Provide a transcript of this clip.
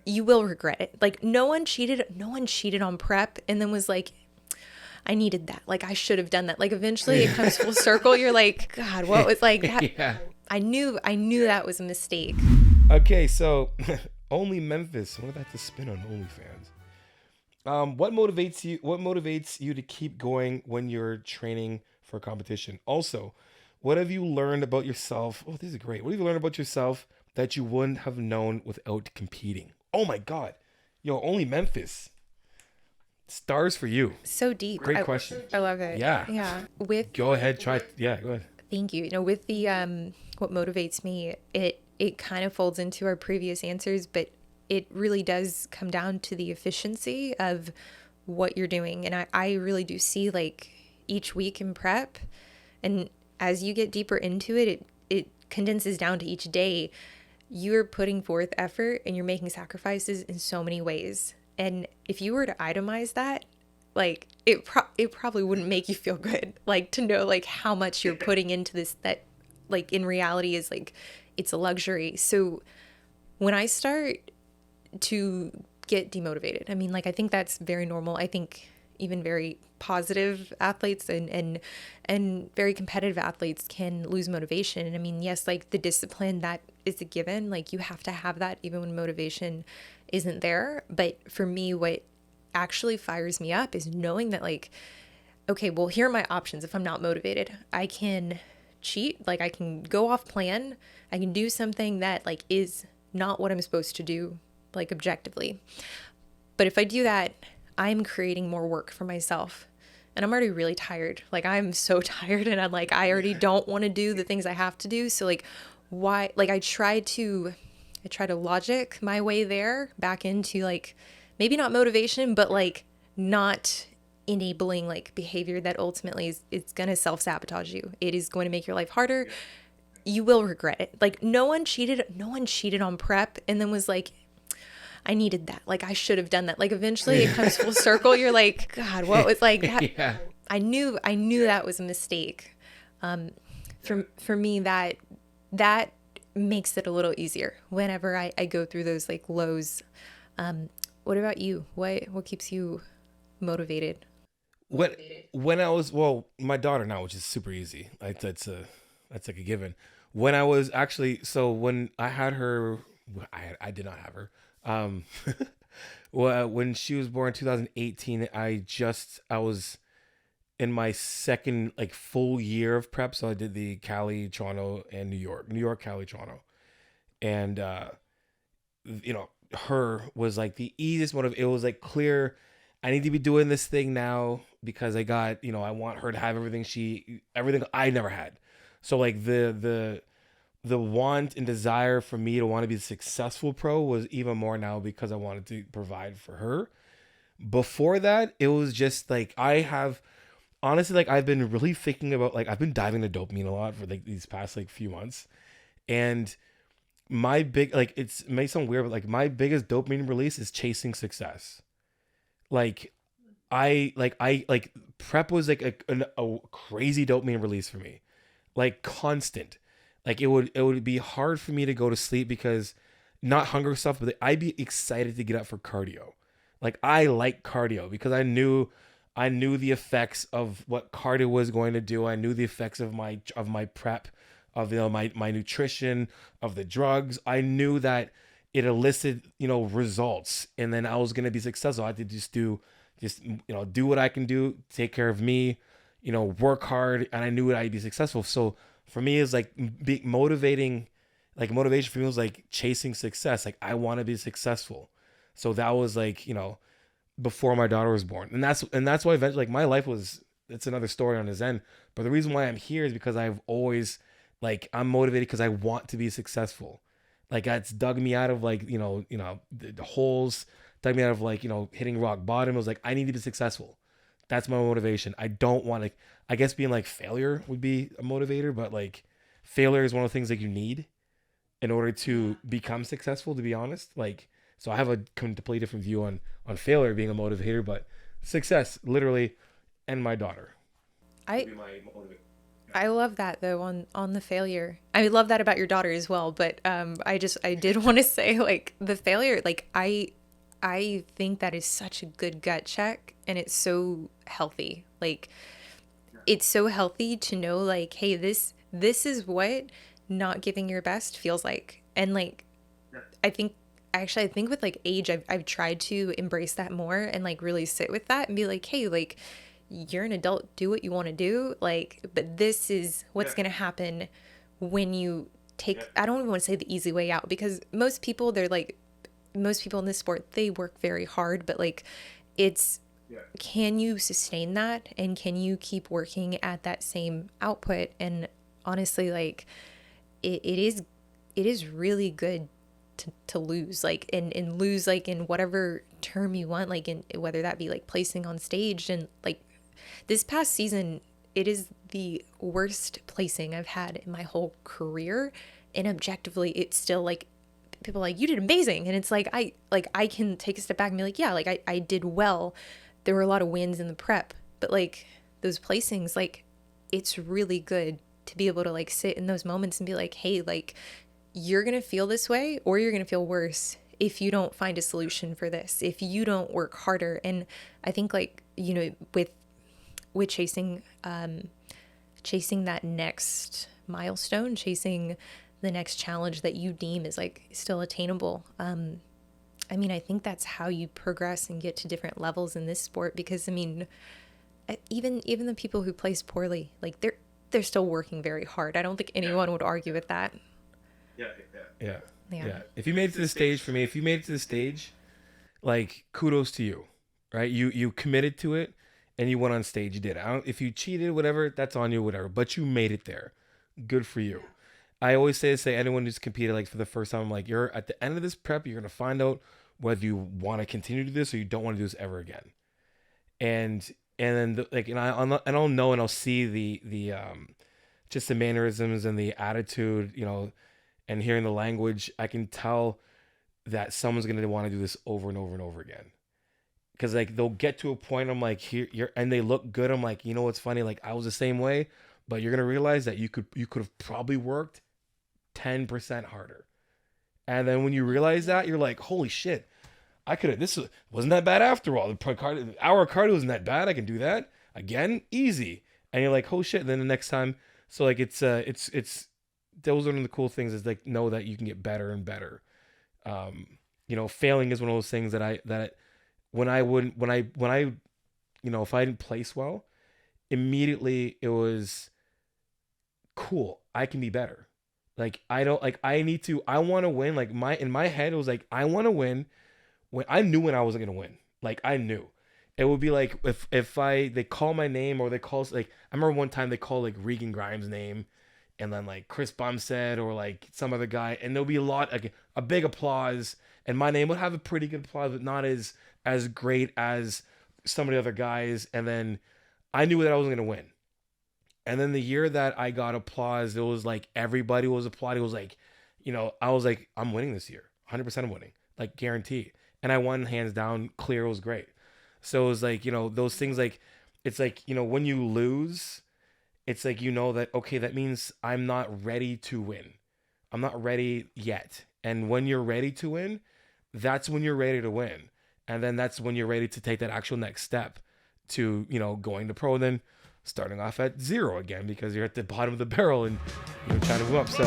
you will regret it. Like no one cheated on prep and then was like, I needed that. Like I should have done that. Like eventually it comes full circle. You're like, God, what was like that? Yeah. I knew that was a mistake. Okay, so only Memphis. What about the spin on OnlyFans? What motivates you? What motivates you to keep going when you're training for a competition? Also, what have you learned about yourself? Oh, this is great. What have you learned about yourself that you wouldn't have known without competing? Oh my God, yo, only Memphis. Stars for you. So deep. Great question. I love it. Yeah. Yeah. With Go ahead. Try. Yeah. Go ahead. Thank you. You know, with the what motivates me, it kind of folds into our previous answers, but it really does come down to the efficiency of what you're doing. And I really do see like each week in prep, and as you get deeper into it, it condenses down to each day. You're putting forth effort and you're making sacrifices in so many ways. And if you were to itemize that, like it probably wouldn't make you feel good, like to know like how much you're putting into this that like in reality is like it's a luxury. So when I start to get demotivated, I mean, like I think that's very normal. I think even very positive athletes and very competitive athletes can lose motivation. And I mean, yes, like the discipline that is a given, like you have to have that even when motivation isn't there. But for me, what actually fires me up is knowing that like, okay, well, here are my options. If I'm not motivated, I can cheat, like I can go off plan. I can do something that like is not what I'm supposed to do, like objectively. But if I do that, I'm creating more work for myself. And I'm already really tired. Like I'm so tired and I'm like, I already don't want to do the things I have to do. So like why, like I try to logic my way there back into like maybe not motivation, but like not enabling like behavior that ultimately is it's going to self-sabotage you. It is going to make your life harder. You will regret it. Like no one cheated on prep and then was like, I needed that. Like I should have done that. Like eventually it comes full circle. You're like, God, what was like that? Yeah. I knew that was a mistake. For me, that makes it a little easier whenever I go through those like lows. What about you? What keeps you motivated? When when I was, well, my daughter now, which is super easy. Like that's like a given. When I was actually, so when I had her, I did not have her. Um, well, when she was born in 2018, I was in my second like full year of prep. So I did the Cali, Toronto, and New York, Cali, Toronto, and you know, her was like the easiest one of it. Was like clear. I need to be doing this thing now because I got, I want her to have everything I never had. So like the want and desire for me to want to be a successful pro was even more now because I wanted to provide for her. Before that, it was just like honestly, like I've been really thinking about, like I've been diving into dopamine a lot for like these past like few months. And my big, like it may sound weird, but like my biggest dopamine release is chasing success. Like I prep was like a crazy dopamine release for me, like constant. Like it would be hard for me to go to sleep because not hunger stuff, but I'd be excited to get up for cardio. Like I like cardio because I knew the effects of what cardio was going to do. I knew the effects of my prep, of my nutrition, of the drugs. I knew that it elicited results, and then I was gonna be successful. I had to do what I can do, take care of me, work hard, and I knew that I'd be successful. So for me, it's like motivating, like motivation for me was like chasing success. Like I want to be successful. So that was like before my daughter was born, and that's why eventually like my life was. It's another story on his end, but the reason why I'm here is because I've always like I'm motivated because I want to be successful. Like that's dug me out of like the holes, dug me out of like hitting rock bottom. It was like I need to be successful. That's my motivation. I don't want to. I guess being like failure would be a motivator, but like failure is one of the things that you need in order to become successful. To be honest, like so I have a completely different view on failure being a motivator, but success literally, and my daughter would I be my motivator. I love that though on the failure. I love that about your daughter as well, but I did want to say like the failure, like I think that is such a good gut check, and it's so healthy. Like it's so healthy to know like, hey, this is what not giving your best feels like. And like I think actually I think with like age I've tried to embrace that more and like really sit with that and be like, hey, like you're an adult, do what you want to do. Like, but this is what's gonna happen when you take I don't even want to say the easy way out, because most people in this sport, they work very hard, but like it's can you sustain that and can you keep working at that same output? And honestly, like it is really good to lose, like and lose like in whatever term you want, like in whether that be like placing on stage. And like this past season, it is the worst placing I've had in my whole career, and objectively it's still like people are like, you did amazing. And it's like I can take a step back and be like, yeah, like I did well. There were a lot of wins in the prep, but like those placings, like it's really good to be able to like sit in those moments and be like, hey, like you're going to feel this way or you're going to feel worse if you don't find a solution for this, if you don't work harder. And I think like, you know, with chasing that next milestone, chasing the next challenge that you deem is like still attainable. I mean, I think that's how you progress and get to different levels in this sport, because I mean, even the people who place poorly, like they're still working very hard. I don't think anyone would argue with that. Yeah. Yeah. Yeah. If you made it to the stage, for me, if you made it to the stage, like kudos to you, right? You committed to it and you went on stage. You did. If you cheated, whatever, that's on you, whatever. But you made it there. Good for you. I always say anyone who's competed like for the first time, I'm like, you're at the end of this prep, you're gonna find out whether you want to continue to do this or you don't want to do this ever again. And then like, and I'll know and I'll see the just the mannerisms and the attitude, you know, and hearing the language. I can tell that someone's gonna want to do this over and over and over again. Because like they'll get to a point, I'm like, here you're, and they look good. I'm like, you know what's funny? Like I was the same way, but you're gonna realize that you could have probably worked 10% harder. And then when you realize that, you're like, holy shit, this wasn't that bad after all. Hour cardio wasn't that bad. I can do that again, easy. And you're like, oh shit. And then the next time, so like it's those are one of the cool things, is like know that you can get better and better. You know, failing is one of those things that when I you know, if I didn't place well, immediately it was cool. I can be better. Like I don't like I want to win. Like in my head it was like I want to win. When I knew when I wasn't gonna win. Like I knew. It would be like if they call my name, or they call, like I remember one time they called like Regan Grimes' name, and then like Chris Bumstead or like some other guy, and there'll be a big applause, and my name would have a pretty good applause, but not as great as some of the other guys. And then I knew that I wasn't gonna win. And then the year that I got applause, it was like everybody was applauding. It was like, you know, I was like, I'm winning this year. 100% I'm winning. Like guarantee. And I won hands down, clear. It was great. So it was like, you know, those things, like, it's like, you know, when you lose, it's like, you know that, okay, that means I'm not ready to win. I'm not ready yet. And when you're ready to win, that's when you're ready to win. And then that's when you're ready to take that actual next step to, you know, going to pro, and then starting off at zero again, because you're at the bottom of the barrel and you're trying to move up. So